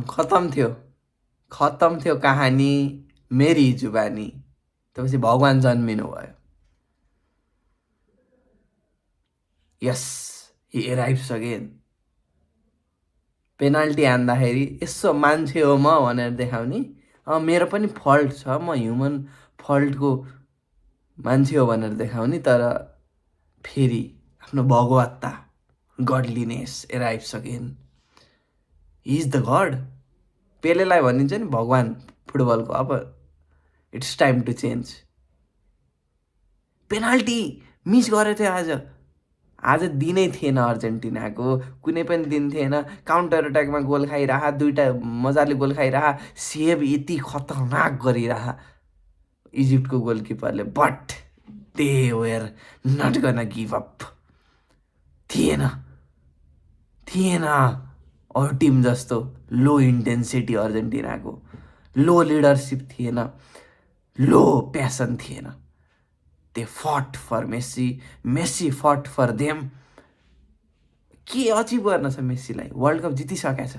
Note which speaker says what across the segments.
Speaker 1: खत्म थियो कहानी मेरी जुबानी। त्यसपछि भगवान जन्मिनु भयो। यस, ही एराइभ्स अगेन। पेनाल्टी हान्दाखेरि यसो मान्छे हो म भनेर देखाउने, मेरो पनि फल्ट छ, म ह्युमन फल्टको मान्छे हो भनेर देखाउने, तर फेरि आफ्नो भगवत्ता, godliness arrives again. He is the god. पेलेलाई भनिन्छ नि भगवान फुटबलको। अब it's time to change. Penalty miss गरेको थियो आज दिनै थिएन अर्जेन्टिनाको, कुनै पनि दिन थिएन। काउन्टर अट्याकमा गोल खाइरह, 2टा मजाले गोल खाइरह, सेभ यति खतरनाक गरिरह इजिप्टको गोलकिपरले, but they were not gonna give up. थिएन अरू टिम जस्तो लो इन्टेन्सिटी अर्जेन्टिनाको, लो लिडरसिप थिएन, लो प्यासन थिएन। They fought for Messi fought for them. के अचिभ गर्न छ मेसीलाई? वर्ल्ड कप जितिसकेको छ,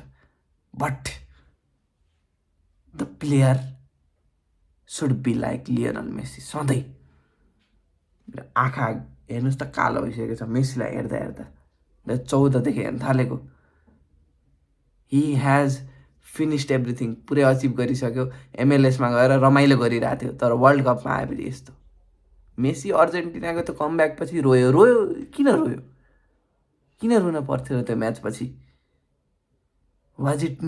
Speaker 1: but the player should be like Lionel Messi. सधैँ आँखा हेर्नुहोस् त कालो भइसकेको छ मेसीलाई हेर्दा हेर्दा। 14देखि हेर्न थालेको। He has finished everything. पुरै अचिभ गरिसक्यो। MLS मा गएर रमाइलो गरिरहेको थियो, तर वर्ल्ड कपमा आएपछि यस्तो। मेसी अर्जेन्टिनाको त कमब्याक पछि रोयो। किन रोयो? किन रुन पर्थ्यो त्यो म्याच पछि? Was it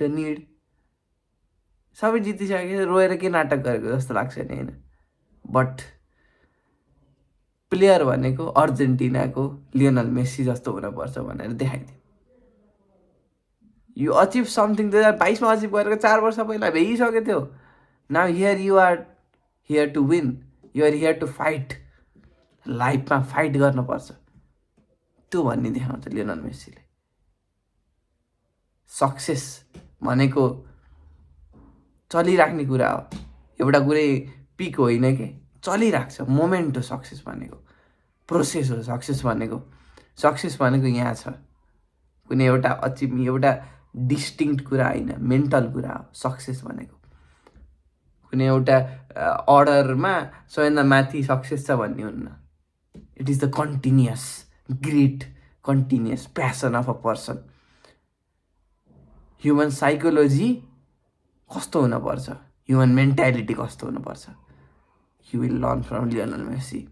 Speaker 1: a need? सबै जितिसकेको रोएर के नाटक गरेको जस्तो लाग्छ नि, होइन? बट प्लेयर भनेको अर्जेन्टिनाको लियोनल मेसी जस्तो हुनुपर्छ भनेर देखाइदियो। यु अचिभ समथिङ 2022मा अचिभ गरेको 4 वर्ष पहिला भइसकेको थियो। Now here you are here to win, you are here to fight. लाइफमा फाइट गर्नुपर्छ, त्यो भन्ने देखाउँछ लियोनल मेसीले। सक्सेस भनेको चलिराख्ने कुरा हो, एउटा कुरै पिक होइन के, चलिरहेको छ मोमेन्ट हो सक्सेस भनेको, प्रोसेस हो सक्सेस भनेको। सक्सेस भनेको यहाँ छ, कुनै एउटा अचिभ, एउटा डिस्टिङ्क्ट कुरा होइन, मेन्टल कुरा हो सक्सेस भनेको। कुनै एउटा अर्डरमा सबैभन्दा माथि सक्सेस छ भन्ने हुन्न। It is the continuous grit, continuous passion of a person. Human psychology कस्तो हुनुपर्छ, ह्युमन मेन्टालिटी कस्तो हुनुपर्छ, you will learn from Lionel Messi.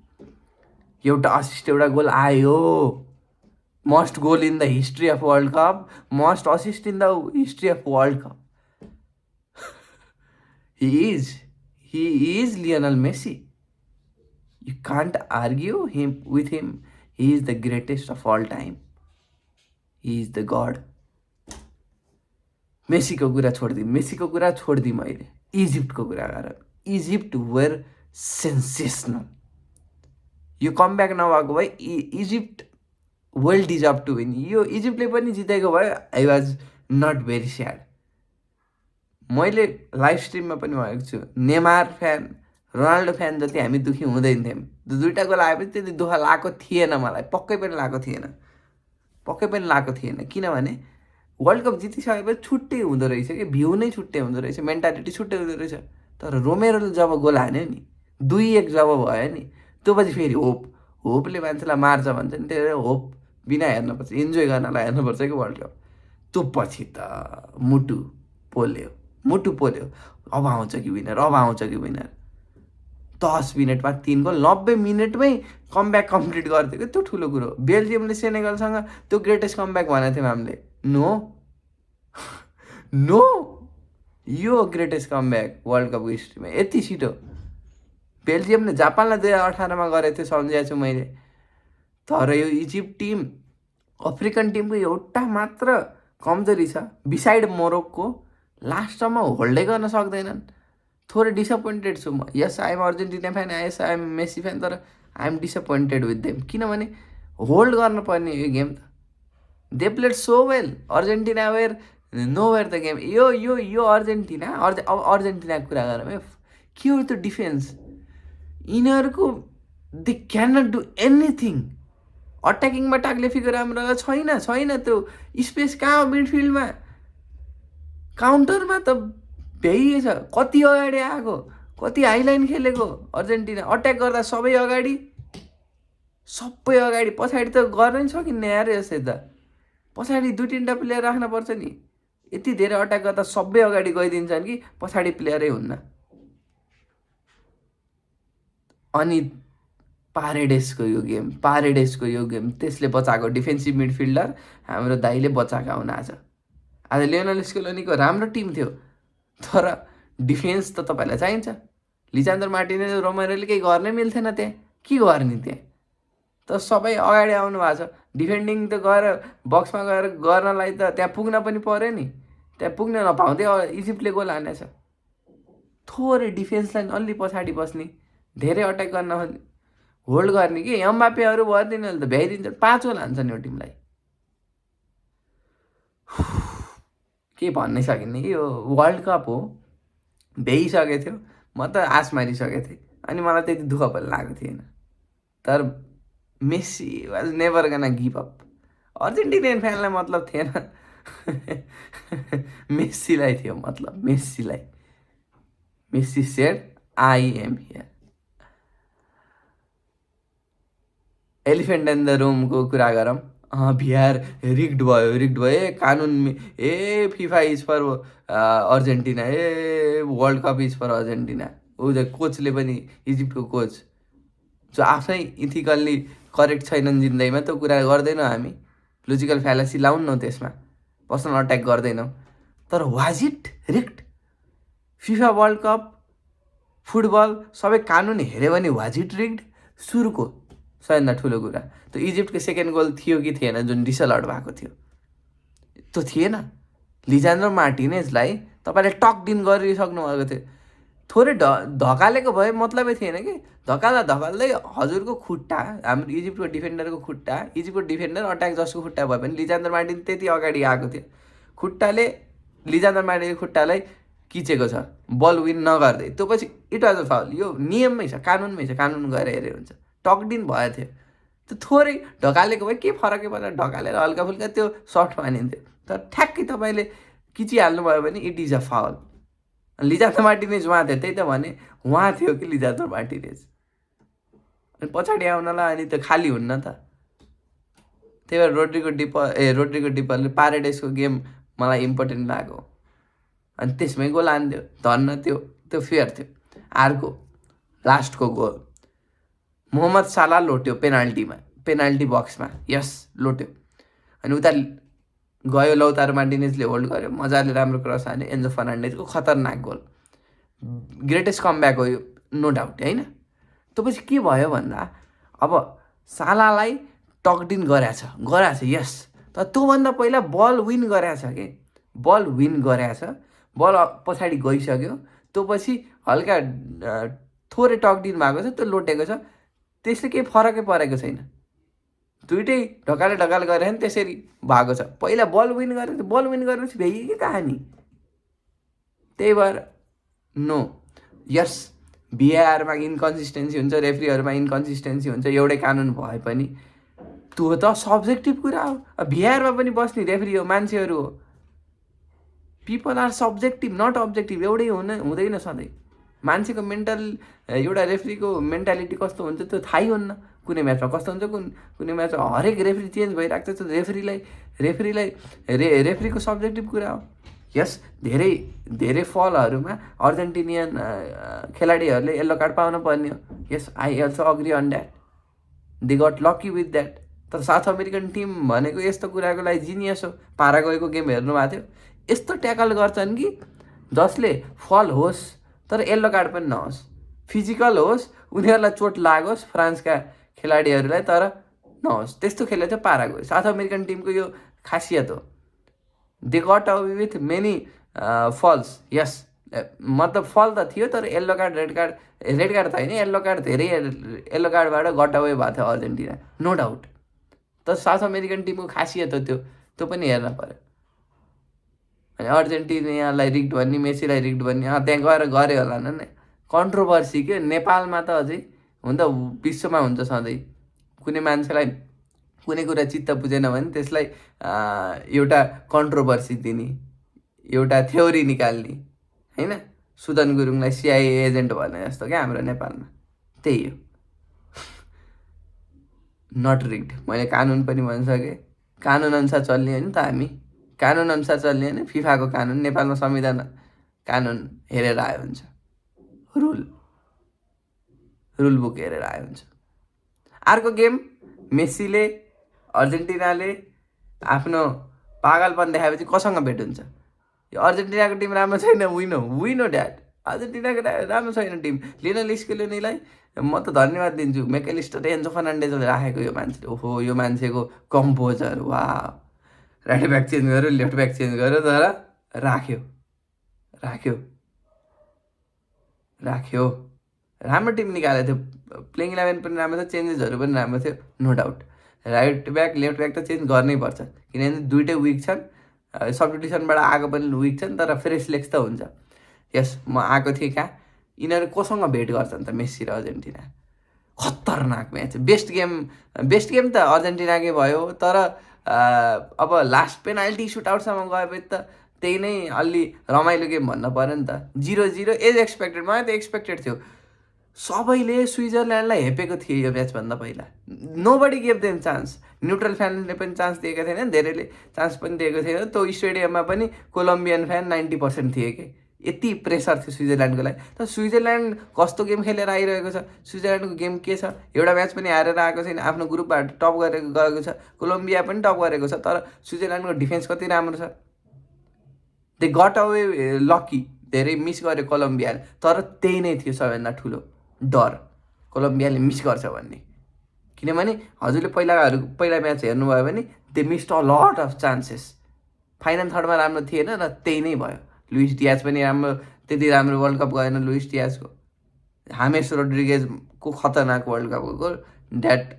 Speaker 1: एउटा असिस्ट, एउटा गोल आयो, must goal in the history of World Cup, must assist in the history of World Cup. He is Lionel Messi. You can't argue with him. He is the greatest of all time. He is the God. मेसीको कुरा छोडिदिएँ मैले। इजिप्टको कुरा गर। Egypt were sensational. यो comeback नभएको भए Egypt well deserve to win. यो इजिप्टले पनि जितेको भए I was not very sad. मैले लाइभ स्ट्रिममा पनि भनेको छु, नेमार फ्यान, रोनाल्डो फ्यान जति हामी दुःखी हुँदैन थियौँ। 2टा गोल आएपछि त्यति दुःख लागेको थिएन मलाई, पक्कै पनि लागेको थिएन। किनभने वर्ल्ड कप जितिसकेपछि छुट्टै हुँदो रहेछ कि, भ्यू नै छुट्टै हुँदो रहेछ, मेन्टालिटी छुट्टै हुँदो रहेछ। तर रोमेरोले जब गोल हान्यो नि, 2-1 जब भयो नि, त्यो पछि फेरि होपले मान्छेलाई मार्छ भन्छ नि, त्यो होप बिना हेर्नुपर्छ, इन्जोय गर्नलाई हेर्नुपर्छ कि वर्ल्ड कप। त्यो पछि त मुटु पोल्यो। अब आउँछ कि विनर। 10 मिनटमा 3 गोल, 90 मिनटमै कमब्याक कम्प्लिट गरिदिएको, त्यो ठुलो कुरो। बेल्जियमले सेनेगलसँग त्यो ग्रेटेस्ट कमब्याक भनेको थियौँ हामीले। नो, यो ग्रेटेस्ट कमब्याक वर्ल्ड कपको हिस्ट्रीमा यति छिटो। बेल्जियमले जापानलाई 2018मा गरेको थियो, सम्झेको छु मैले। तर यो इजिप्ट टिम अफ्रिकन टिमको एउटा मात्र कमजोरी छ, बिसाइड मोरोक्को, लास्टसम्म होल्डै गर्न सक्दैनन्। थोरै डिसपोइन्टेड छु म। Yes, I am Argentina fan, yes I am Messi fan, तर I am disappointed with them. किनभने होल्ड गर्नुपर्ने यो गेम त। They played so well. Argentina were nowhere the game. यो अर्जेन्टिनाको कुरा गरौँ, के हो त्यो डिफेन्स? यिनीहरूको they can not do anything. अट्याकिङमा टाक्ले फिगर राम्रो छैन त्यो स्पेस कहाँ हो मिडफिल्डमा? काउन्टरमा त भ्याइएछ, कति अगाडि आएको, कति हाइलाइन खेलेको अर्जेन्टिना, अट्याक गर्दा सबै अगाडि, पछाडि त गर्नै सकिन्न यार। यसै त पछाडि 2-3टा प्लेयर राख्नुपर्छ नि। यति धेरै अट्याक गर्दा सबै अगाडि गइदिन्छन् कि पछाडि प्लेयरै हुन्न। अनि पारेडेसको यो गेम त्यसले बचाएको डिफेन्सिभ मिडफिल्डर हाम्रो दाइले बचाएका हुन्। आज लियोनल स्केलोनीको राम्रो टिम थियो, तर डिफेन्स त तपाईँलाई चाहिन्छ। लिजान्डर मार्टिनेज रोमेरोले केही गर्नै मिल्थेन त्यहाँ, के गर्ने त्यहाँ त सबै अगाडि आउनु भएको छ। डिफेन्डिङ त गएर बक्समा गएर गर्नलाई त त्यहाँ पुग्न पनि पऱ्यो नि, त्यहाँ पुग्न नपाउँदै इजिप्टले गोल हानेछ। थोरै डिफेन्सलाई अलि पछाडि बस्ने, धेरै अट्याक गर्न होल्ड गर्ने कि एम्बापेहरू भइदिनु त भ्याइदिन्छ, 5 गोल हान्छन् यो टिमलाई। के भन्नै सकिन्न कि यो वर्ल्ड कप हो, भ्याइसकेको थियो। म त आश मारिसकेको थिएँ, अनि मलाई त्यति दुःख पनि लागेको थिएन। तर Messi was never gonna give up. Argentinian फ्यानलाई मतलब थिएन, मेस्सीलाई थियो मतलब। Messi said I am here. Elephant in the रुमको कुरा गरौँ। भिआर रिग्ड भयो कानुन। FIFA is for Argentina, World Cup is for Argentina. कोचले पनि, इजिप्टको कोच जो आफै इथिकल्ली करेक्ट छैनन् जिन्दगीमा, त्यो कुरा गर्दैनौँ हामी। लोजिकल फ्यालेसी लाउनु न त्यसमा, पर्सनल अट्याक गर्दैनौँ। तर was it rigged? FIFA world cup, football सबै कानुन हेऱ्यो भने वाज इट रिग्ड? सुरुको सबैभन्दा ठुलो कुरा त्यो इजिप्टको सेकेन्ड गोल थियो कि थिएन, जुन डिसअलाउड भएको थियो, त्यो थिएन। लिजान्डर मार्टिनेजलाई तपाईँले टक दिन गरिसक्नु भएको थियो। थोरै धकालेको भए मतलबै थिएन कि। धकाल्दै हजुरको खुट्टा, हाम्रो इजिप्टको डिफेन्डरको खुट्टा, इजिप्टको डिफेन्डर अट्याक जसको खुट्टा भयो भने लिजान्डर मार्टिन त्यति अगाडि आएको थियो, खुट्टाले लिजान्डर मार्टिनको खुट्टालाई किचेको छ बल विन नगर्दै। त्यो पछि इट वाज अ फाउल। यो नियममै छ, कानुनमै छ, कानुन गएर हेऱ्यो हुन्छ। टकडिन भएको थियो, त्यो थोरै ढकालेको भए के फरकै पर्छ, ढकालेर हल्का फुल्का त्यो सर्ट मानिन्थ्यो। तर ठ्याक्कै तपाईँले किचिहाल्नुभयो भने it is a foul. Lisandro Martinez उहाँ थियो, त्यही त भने उहाँ थियो कि लिजान्डर मार्टिनेज। अनि पछाडि आउनलाई अनि त खाली हुन्न त। त्यही भएर रोड्रिगो डिपरले पारेडेसको गेम मलाई इम्पोर्टेन्ट लाग्यो, अनि त्यसमै गोल हानिदियो। धन्न त्यो फेयर थियो। अर्को लास्टको गोल मोहम्मद साला लोट्यो पेनाल्टी बक्समा, यस लोट्यो। अनि उता गयो लौतारो मार्टिनेजले होल्ड गर्यो, मजाले राम्रो क्रस हान्यो। एन्जो फर्नान्डेजको खतरनाक गोल, ग्रेटेस्ट कमब्याक हो यो, नो डाउट होइन। त्यो पछि के भयो भन्दा अब सालालाई टकडिन गराएछ यस, तर त्योभन्दा पहिला बल विन गराएछ के, बल पछाडि गइसक्यो। त्यो पछि हल्का थोरै टकडिन भएको छ, त्यो लोटेको छ, त्यसले केही फरकै परेको छैन। दुइटै ढकाले गरेर नि त्यसरी भएको छ। पहिला बल विन गरेपछि भ्याइयो कि कहानी। त्यही भएर नो, यस भिएआरमा इन्कन्सिस्टेन्सी हुन्छ, रेफ्रीहरूमा इन्कन्सिस्टेन्सी हुन्छ, एउटै कानुन भए पनि त्यो त सब्जेक्टिभ कुरा हो। भिएआरमा पनि बस्ने रेफ्री हो, मान्छेहरू हो। People are subjective not objective. एउटै हुँदैन सधैँ। मान्छेको मेन्टल, एउटा रेफ्रीको मेन्टालिटी कस्तो हुन्छ त्यो थाहै हुन्न। कुनै म्याचमा कस्तो हुन्छ, कुनै म्याचमा हरेक रेफ्री चेन्ज भइरहेको छ। रेफ्रीको सब्जेक्टिभ कुरा हो। यस, धेरै फलहरूमा अर्जेन्टिनियन खेलाडीहरूले येल्लो कार्ड पाउन पर्ने हो। Yes, I also agree on that, they got lucky with that. तर साउथ अमेरिकन टिम भनेको यस्तो कुराको लागि जिनियस हो। पाराग्वेको गेम हेर्नुभएको थियो, यस्तो ट्याकल गर्छन् कि जसले फल होस् तर येल्लो कार्ड पनि नहोस्, फिजिकल होस्, उनीहरूलाई चोट लागोस् फ्रान्सका खेलाडीहरूलाई, तर नहोस्। त्यस्तो खेलेको थियो पाराग्वे। साउथ अमेरिकन टिमको यो खासियत हो, they got away with many falls. Yes, मतलब फल त थियो, तर येल्लो कार्ड रेड कार्ड त होइन, येल्लो कार्ड धेरै, येल्लो कार्डबाट गट अवे भएको थियो अर्जेन्टिना, नो डाउट। तर साउथ अमेरिकन टिमको खासियत हो त्यो पनि हेर्न पर्यो। अनि अर्जेन्टिनालाई रिग्ड भन्ने, मेसीलाई रिग्ड भन्ने, त्यहाँ गएर गऱ्यो होला नि। कन्ट्रोभर्सी के नेपालमा त अझै हुन त विश्वमा हुन्छ सधैँ। कुनै मान्छेलाई कुनै कुरा चित्त बुझेन भने त्यसलाई एउटा कन्ट्रोभर्सी दिने, एउटा थ्योरी निकाल्ने होइन, सुदन गुरुङलाई सिआइए एजेन्ट भने जस्तो क्या हाम्रो नेपालमा, त्यही हो। Not rigged. मैले कानुन पनि भनिसकेँ, कानुन अनुसार चल्ने हो नि त हामी, कानुन अनुसार चल्ने होइन, फिफाको कानुन, नेपालमा संविधान कानुन हेरेर आयो हुन्छ, रुल बुक हेरेर आयो हुन्छ। अर्को गेम मेस्सीले अर्जेन्टिनाले आफ्नो पागलपन देखाएपछि कसँग भेट हुन्छ? यो अर्जेन्टिनाको टिम राम्रो छैन, विनो ड्याड, अर्जेन्टिनाको राम्रो छैन टिम। लियोनेल स्केलोनीलाई म त धन्यवाद दिन्छु, मेकेलिस्टर एन्जो फर्नान्डेजले राखेको यो मान्छेले। ओहो, यो मान्छेको कम्पोजर, वा, राइट ब्याक चेन्ज गर्यो, लेफ्ट ब्याक चेन्ज गर्यो, तर राख्यो। राम्रो टिम निकालेको थियो, प्लेइङ 11 पनि राम्रो थियो, चेन्जेसहरू पनि राम्रो थियो, no doubt. Right back left back त चेन्ज गर्नै पर्छ, किनभने दुइटै विक छन्, सब्स्टिट्युसनबाट आएको पनि विक छन्, तर फ्रेस लेग्स त हुन्छ। यस, म आएको थिएँ कहाँ, यिनीहरू कोसँग भेट गर्छन् त? मेस्सी र अर्जेन्टिना। खतरनाक म्याच, बेस्ट गेम त अर्जेन्टिनाकै भयो, तर अब लास्ट पेनाल्टी सुटआउटसम्म गएपछि त त्यही नै अलि रमाइलो गेम भन्न पऱ्यो नि त। 0-0 एज एक्सपेक्टेड, मलाई त एक्सपेक्टेड थियो। सबैले स्विजरल्यान्डलाई हेपेको थिए यो म्याचभन्दा पहिला, nobody gave them chance. Neutral फ्यानले पनि चान्स दिएका थिएन, धेरैले चान्स पनि दिएको थिएन। त्यो स्टेडियममा पनि कोलम्बियन फ्यान 90% थिए कि, यति प्रेसर थियो स्विजरल्यान्डको लागि। तर स्विजरल्यान्ड कस्तो गेम खेलेर आइरहेको छ, स्विजरल्यान्डको गेम के छ, एउटा म्याच पनि हारेर आएको छैन, आफ्नो ग्रुपबाट टप गरेर गएको छ। कोलम्बिया पनि टप गरेको छ, तर स्विजरल्यान्डको डिफेन्स कति राम्रो छ। दे गट अवे लकी, धेरै मिस गर्यो कोलम्बियाले, तर त्यही नै थियो सबैभन्दा ठुलो डर, कोलम्बियाले मिस गर्छ भन्ने। किनभने हजुरले पहिला म्याच हेर्नुभयो भने they missed a lot of chances. Final थर्डमा राम्रो थिएन र त्यही नै भयो। लुइस डियाज पनि त्यति राम्रो वर्ल्ड कप गएन लुइस डियाजको। हामेस रोड्रिगेजको खतरनाक वर्ल्ड कप गएको, द्याट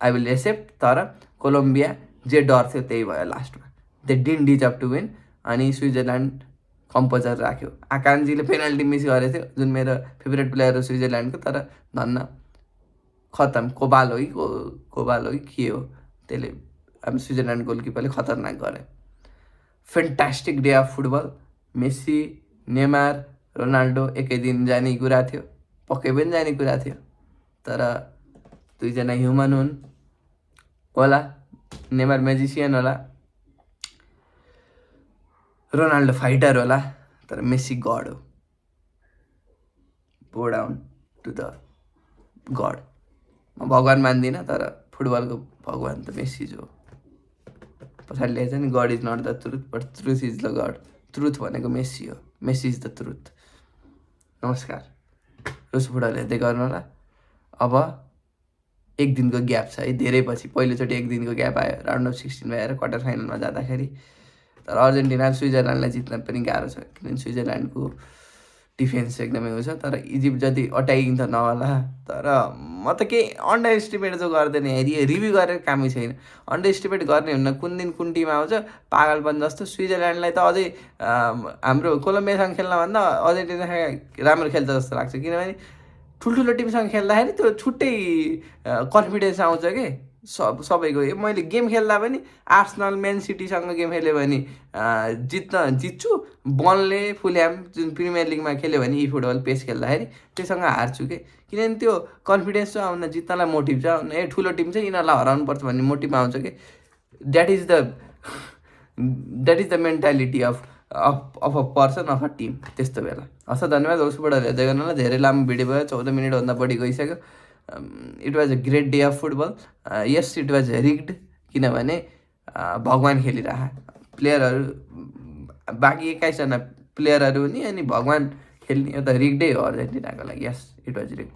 Speaker 1: आई विल एक्सेप्ट। तर कोलम्बिया जे डर थियो त्यही भयो लास्टमा, they didn't deserve to win. अनि स्विजरल्यान्ड कम्पोजर राख्यो। आकान्जीले पेनाल्टी मिस गरेको थियो, जुन मेरो फेभरेट प्लेयर हो स्विजरल्यान्डको, तर धन्न खतम। कोबाल हो कि के हो, त्यसले हाम्रो स्विजरल्यान्ड गोलकिपरले खतरनाक गरे। Fantastic day of football. Messi, Neymar, Ronaldo एकै दिन जाने कुरा थियो, पक्कै पनि जाने कुरा थियो, तर दुईजना ह्युमन हुन् होला। नेमार म्याजिसियन होला, रोनाल्डो फाइटर होला, तर मेस्सी गड हो। बो डाउन टु द गड। म भगवान् मान्दिनँ, तर फुटबलको भगवान् त मेस्सी जो पछाडि ल्याएछ नि, God is not the truth but truth is the God. Truth भनेको मेस्सी हो, मेस्सी इज द ट्रुथ। नमस्कार, रोज फुटबल हेर्दै गर्नु होला। अब एक दिनको ग्याप छ है, धेरै पछि पहिलोचोटि एक दिनको ग्याप आयो राउन्ड अफ 16 भएर क्वार्टर फाइनलमा जाँदाखेरि। तर अर्जेन्टिना स्विजरल्यान्डलाई जित्न पनि गाह्रो छ, किनभने स्विजरल्यान्डको डिफेन्स एकदमै उ छ। तर इजिप्ट जति अट्याकिङ त नहोला, तर म त केही अन्डर एस्टिमेट जो गर्दैन, रिभ्यू गरेर कामै छैन। अन्डर एस्टिमेट गर्ने हुन्न, कुन दिन कुन टिम आउँछ पागलपन जस्तो। स्विजरल्यान्डलाई त अझै हाम्रो कोलम्बियासँग खेल्नभन्दा अर्जेन्टिनासँग राम्रो खेल्छ जस्तो लाग्छ, किनभने ठुल्ठुलो टिमसँग खेल्दाखेरि त्यो छुट्टै कन्फिडेन्स आउँछ कि सबैको। मैले गेम खेल्दा पनि आर्सेनल म्यान सिटीसँग गेम खेल्यो भने जित्छु, बलले फुलह्याम जुन प्रिमियर लिगमा खेल्यो भने फुटबल पेस खेल्दाखेरि त्योसँग हार्छु कि, किनभने त्यो कन्फिडेन्स चाहिँ आउन, जित्नलाई मोटिभ छ, ठुलो टिम चाहिँ यिनीहरूलाई हराउनुपर्छ भन्ने मोटिभ आउँछ कि। That is the mentality of a person, of a team त्यस्तो बेला। हस्, धन्यवाद। उसबाट हेर्दै गर्नुलाई धेरै लामो भिडियो भयो, 14 मिनटभन्दा बढी गइसक्यो। It was a great day of football. Yes, it was rigged, किनभने भगवान् खेलिरह, प्लेयरहरू बाँकी 21जना प्लेयरहरू नि, अनि भगवान् खेल्ने, यो त रिग्डै हो अर्जेन्टिनाको लागि। यस, इट वाज रिग्ड।